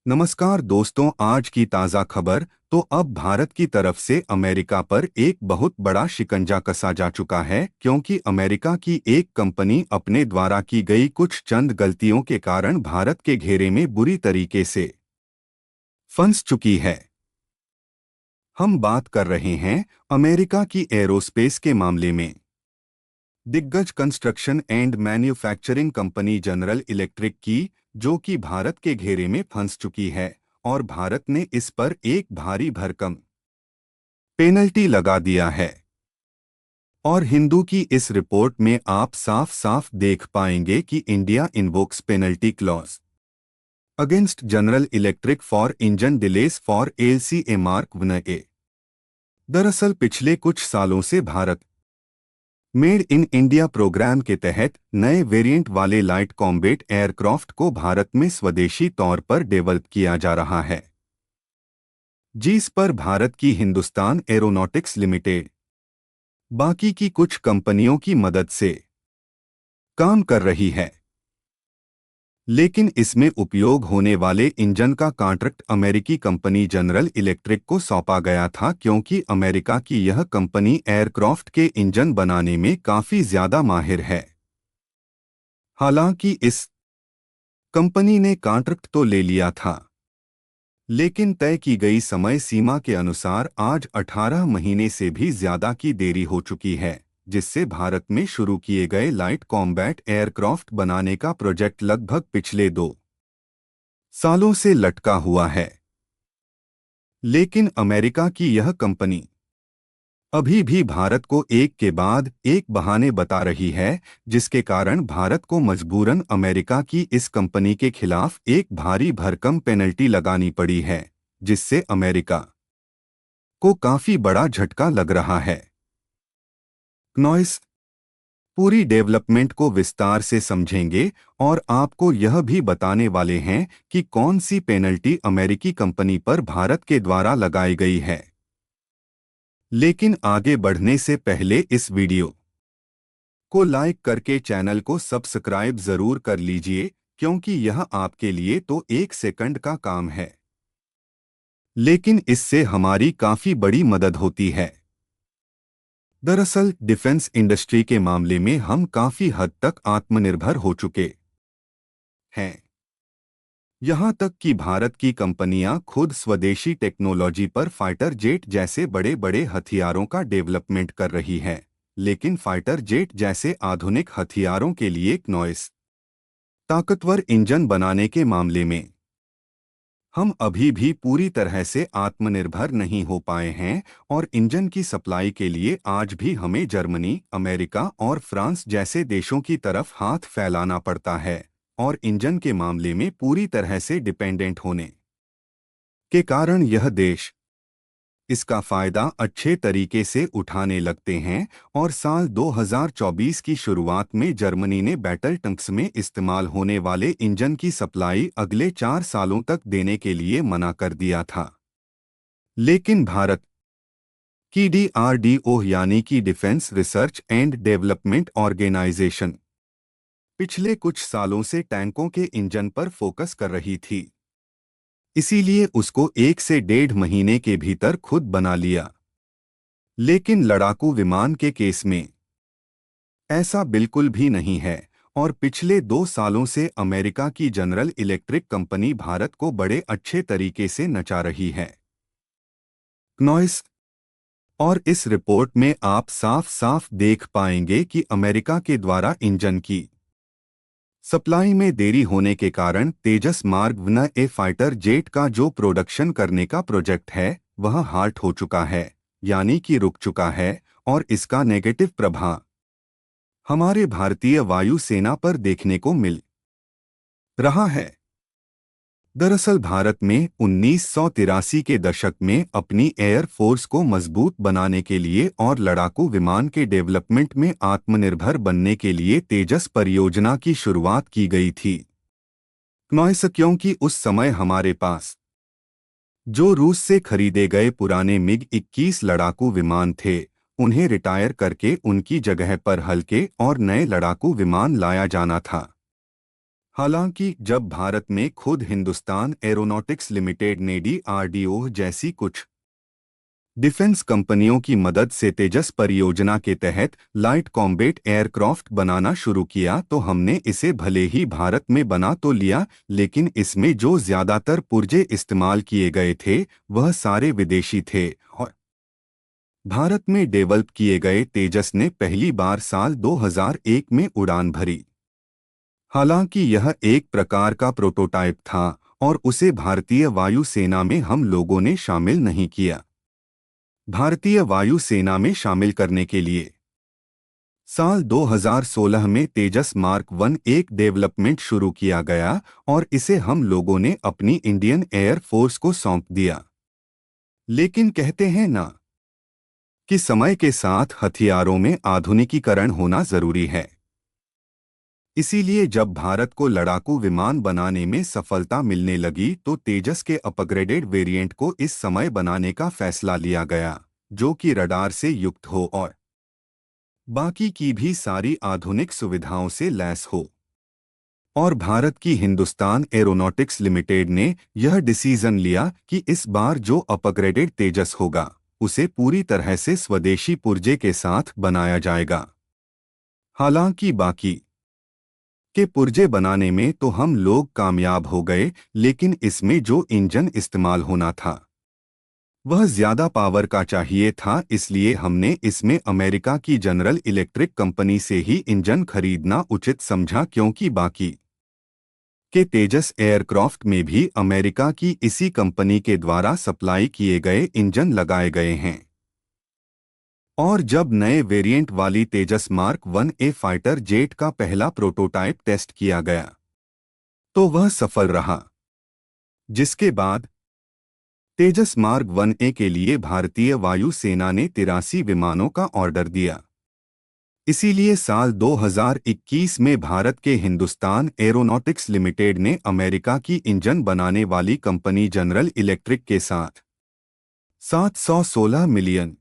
नमस्कार दोस्तों, आज की ताज़ा खबर। तो अब भारत की तरफ से अमेरिका पर एक बहुत बड़ा शिकंजा कसा जा चुका है, क्योंकि अमेरिका की एक कंपनी अपने द्वारा की गई कुछ चंद गलतियों के कारण भारत के घेरे में बुरी तरीके से फंस चुकी है। हम बात कर रहे हैं अमेरिका की एरोस्पेस के मामले में। दिग्गज construction and manufacturing company general electric की, जो कि भारत के घेरे में फंस चुकी है, और भारत ने इस पर एक भारी भरकम पेनल्टी लगा दिया है। और हिंदू की इस रिपोर्ट में आप साफ साफ देख पाएंगे कि India invokes penalty clause against General Electric for engine delays for LCA Mark 1A। दरअसल पिछले कुछ सालों से Bharat made in India program के तहत नए वेरिएंट वाले लाइट कॉम्बैट एयरक्राफ्ट को भारत में स्वदेशी तौर पर डेवलप किया जा रहा है, जिस पर भारत की हिंदुस्तान एरोनॉटिक्स लिमिटेड बाकी की कुछ कंपनियों की मदद से काम कर रही है। लेकिन इसमें उपयोग होने वाले इंजन का कॉन्ट्रैक्ट अमेरिकी कंपनी जनरल इलेक्ट्रिक को सौंपा गया था, क्योंकि अमेरिका की यह कंपनी एयरक्राफ्ट के इंजन बनाने में काफ़ी ज़्यादा माहिर है। हालांकि इस कंपनी ने कॉन्ट्रैक्ट तो ले लिया था, लेकिन तय की गई समय सीमा के अनुसार आज 18 महीने से भी ज़्यादा की देरी हो चुकी है, जिससे भारत में शुरू किए गए लाइट कॉम्बैट एयरक्राफ्ट बनाने का प्रोजेक्ट लगभग पिछले 2 सालों से लटका हुआ है। लेकिन अमेरिका की यह कंपनी अभी भी भारत को एक के बाद एक बहाने बता रही है, जिसके कारण भारत को मजबूरन अमेरिका की इस कंपनी के खिलाफ एक भारी भरकम पेनल्टी लगानी पड़ी है, जिससे अमेरिका को काफी बड़ा झटका लग रहा है। नॉइस पूरी डेवलपमेंट को विस्तार से समझेंगे और आपको यह भी बताने वाले हैं कि कौन सी पेनल्टी अमेरिकी कंपनी पर भारत के द्वारा लगाई गई है। लेकिन आगे बढ़ने से पहले इस वीडियो को लाइक करके चैनल को सब्सक्राइब जरूर कर लीजिए, क्योंकि यह आपके लिए तो 1 सेकंड का काम है, लेकिन इससे हमारी काफी बड़ी मदद होती है। दरअसल डिफेंस इंडस्ट्री के मामले में हम काफी हद तक आत्मनिर्भर हो चुके हैं। यहां तक कि भारत की कंपनियां खुद स्वदेशी टेक्नोलॉजी पर फाइटर जेट जैसे बड़े बड़े हथियारों का डेवलपमेंट कर रही है। लेकिन फाइटर जेट जैसे आधुनिक हथियारों के लिए नॉइस ताकतवर इंजन बनाने के मामले में हम अभी भी पूरी तरह से आत्मनिर्भर नहीं हो पाए हैं, और इंजन की सप्लाई के लिए आज भी हमें जर्मनी, अमेरिका और फ्रांस जैसे देशों की तरफ हाथ फैलाना पड़ता है, और इंजन के मामले में पूरी तरह से डिपेंडेंट होने के कारण यह देश इसका फायदा अच्छे तरीके से उठाने लगते हैं। और साल 2024 की शुरुआत में जर्मनी ने बैटल टैंक्स में इस्तेमाल होने वाले इंजन की सप्लाई अगले 4 सालों तक देने के लिए मना कर दिया था। लेकिन भारत की DRDO यानी कि Defence Research and Development Organisation पिछले कुछ सालों से टैंकों के इंजन पर फोकस कर रही थी, इसीलिए उसको 1 से 1.5 महीने के भीतर खुद बना लिया। लेकिन लड़ाकू विमान के केस में ऐसा बिल्कुल भी नहीं है, और पिछले 2 सालों से अमेरिका की जनरल इलेक्ट्रिक कंपनी भारत को बड़े अच्छे तरीके से नचा रही है। नॉइस और इस रिपोर्ट में आप साफ साफ देख पाएंगे कि अमेरिका के द्वारा इंजन की सप्लाई में देरी होने के कारण तेजस मार्क 1A फाइटर जेट का जो प्रोडक्शन करने का प्रोजेक्ट है वह हाल्ट हो चुका है, यानी कि रुक चुका है, और इसका नेगेटिव प्रभाव हमारे भारतीय वायुसेना पर देखने को मिल रहा है। दरअसल भारत में 1983 के दशक में अपनी एयर फोर्स को मजबूत बनाने के लिए और लड़ाकू विमान के डेवलपमेंट में आत्मनिर्भर बनने के लिए तेजस परियोजना की शुरुआत की गई थी। क्योंकि उस समय हमारे पास जो रूस से खरीदे गए पुराने MiG-21 लड़ाकू विमान थे, उन्हें रिटायर करके उनकी जगह पर हल्के और नए लड़ाकू विमान लाया जाना था। हालांकि जब भारत में खुद हिंदुस्तान एरोनॉटिक्स लिमिटेड ने डीआरडीओ जैसी कुछ डिफेंस कंपनियों की मदद से तेजस परियोजना के तहत लाइट कॉम्बैट एयरक्राफ्ट बनाना शुरू किया तो हमने इसे भले ही भारत में बना तो लिया, लेकिन इसमें जो ज्यादातर पुर्जे इस्तेमाल किए गए थे वह सारे विदेशी थे और भारत में डेवलप किए गए तेजस ने पहली बार साल 2001 में उड़ान भरी। हालांकि यह एक प्रकार का प्रोटोटाइप था और उसे भारतीय वायुसेना में हम लोगों ने शामिल नहीं किया। भारतीय वायुसेना में शामिल करने के लिए साल 2016 में तेजस मार्क 1 एक डेवलपमेंट शुरू किया गया और इसे हम लोगों ने अपनी इंडियन एयर फोर्स को सौंप दिया। लेकिन कहते हैं ना कि समय के साथ हथियारों में आधुनिकीकरण होना जरूरी है। इसीलिए जब भारत को लड़ाकू विमान बनाने में सफलता मिलने लगी तो तेजस के अपग्रेडेड वेरिएंट को इस समय बनाने का फैसला लिया गया, जो कि रडार से युक्त हो और बाकी की भी सारी आधुनिक सुविधाओं से लैस हो। और भारत की हिंदुस्तान एरोनॉटिक्स लिमिटेड ने यह डिसीजन लिया कि इस बार जो अपग्रेडेड तेजस होगा उसे पूरी तरह से स्वदेशी पुर्जे के साथ बनाया जाएगा। हालांकि बाकी के पुर्जे बनाने में तो हम लोग कामयाब हो गए, लेकिन इसमें जो इंजन इस्तेमाल होना था वह ज्यादा पावर का चाहिए था, इसलिए हमने इसमें अमेरिका की जनरल इलेक्ट्रिक कंपनी से ही इंजन खरीदना उचित समझा, क्योंकि बाकी के तेजस एयरक्राफ्ट में भी अमेरिका की इसी कंपनी के द्वारा सप्लाई किए गए इंजन लगाए गए हैं। और जब नए वेरिएंट वाली तेजस मार्क 1 ए फाइटर जेट का पहला प्रोटोटाइप टेस्ट किया गया तो वह सफल रहा, जिसके बाद तेजस मार्क 1 ए के लिए भारतीय वायुसेना ने 83 विमानों का ऑर्डर दिया। इसीलिए साल 2021 में भारत के हिंदुस्तान एरोनॉटिक्स लिमिटेड ने अमेरिका की इंजन बनाने वाली कंपनी जनरल इलेक्ट्रिक के साथ $716 मिलियन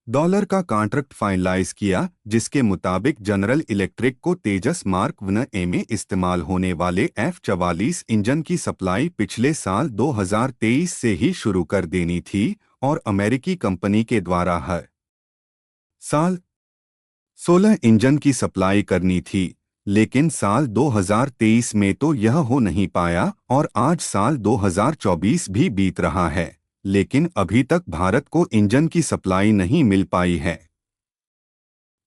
का कॉन्ट्रैक्ट फाइनलाइज किया, जिसके मुताबिक जनरल इलेक्ट्रिक को तेजस मार्क 1 ए में इस्तेमाल होने वाले F-44 इंजन की सप्लाई पिछले साल 2023 से ही शुरू कर देनी थी और अमेरिकी कंपनी के द्वारा हर साल 16 इंजन की सप्लाई करनी थी। लेकिन साल 2023 में तो यह हो नहीं पाया और आज साल 2024 भी बीत रहा है, लेकिन अभी तक भारत को इंजन की सप्लाई नहीं मिल पाई है।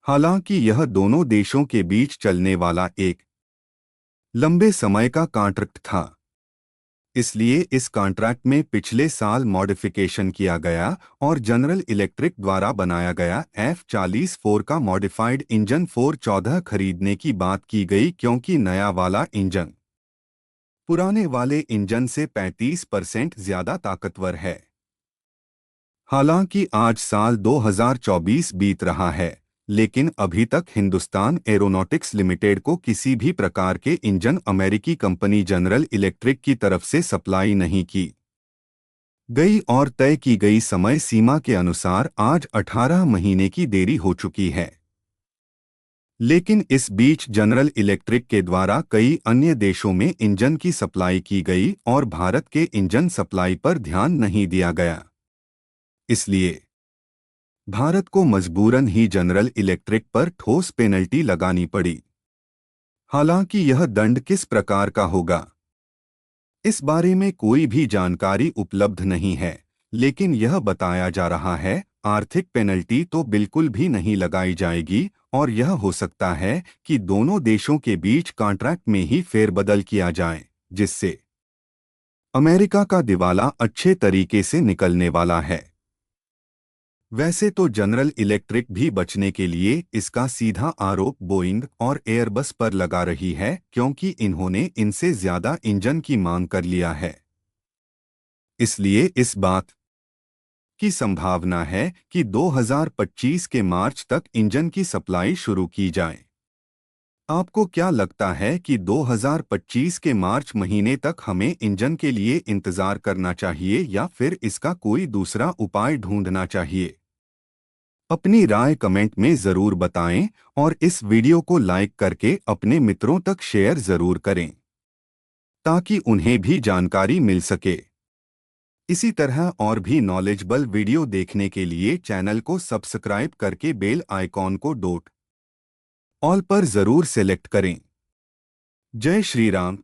हालांकि यह दोनों देशों के बीच चलने वाला एक लंबे समय का कॉन्ट्रैक्ट था, इसलिए इस कॉन्ट्रैक्ट में पिछले साल मॉडिफिकेशन किया गया और जनरल इलेक्ट्रिक द्वारा बनाया गया F-44 का मॉडिफाइड इंजन 414 खरीदने की बात की गई, क्योंकि नया वाला इंजन पुराने वाले इंजन से 35% ज्यादा ताकतवर है। हालांकि आज साल 2024 बीत रहा है, लेकिन अभी तक हिंदुस्तान एरोनॉटिक्स लिमिटेड को किसी भी प्रकार के इंजन अमेरिकी कंपनी जनरल इलेक्ट्रिक की तरफ से सप्लाई नहीं की गई और तय की गई समय सीमा के अनुसार आज 18 महीने की देरी हो चुकी है। लेकिन इस बीच जनरल इलेक्ट्रिक के द्वारा कई अन्य देशों में इंजन की सप्लाई की गई और भारत के इंजन सप्लाई पर ध्यान नहीं दिया गया। इसलिए भारत को मजबूरन ही जनरल इलेक्ट्रिक पर ठोस पेनल्टी लगानी पड़ी। हालांकि यह दंड किस प्रकार का होगा इस बारे में कोई भी जानकारी उपलब्ध नहीं है, लेकिन यह बताया जा रहा है आर्थिक पेनल्टी तो बिल्कुल भी नहीं लगाई जाएगी और यह हो सकता है कि दोनों देशों के बीच कॉन्ट्रैक्ट में ही फेरबदल किया जाए, जिससे अमेरिका का दिवाला अच्छे तरीके से निकलने वाला है। वैसे तो जनरल इलेक्ट्रिक भी बचने के लिए इसका सीधा आरोप बोइंग और एयरबस पर लगा रही है, क्योंकि इन्होंने इनसे ज्यादा इंजन की मांग कर लिया है। इसलिए इस बात की संभावना है कि 2025 के मार्च तक इंजन की सप्लाई शुरू की जाए। आपको क्या लगता है कि 2025 के मार्च महीने तक हमें इंजन के लिए इंतजार करना चाहिए या फिर इसका कोई दूसरा उपाय ढूंढना चाहिए? अपनी राय कमेंट में ज़रूर बताएं और इस वीडियो को लाइक करके अपने मित्रों तक शेयर ज़रूर करें ताकि उन्हें भी जानकारी मिल सके। इसी तरह और भी नॉलेजेबल वीडियो देखने के लिए चैनल को सब्सक्राइब करके बेल आइकॉन को डोट ऑल पर ज़रूर सेलेक्ट करें। जय श्री राम।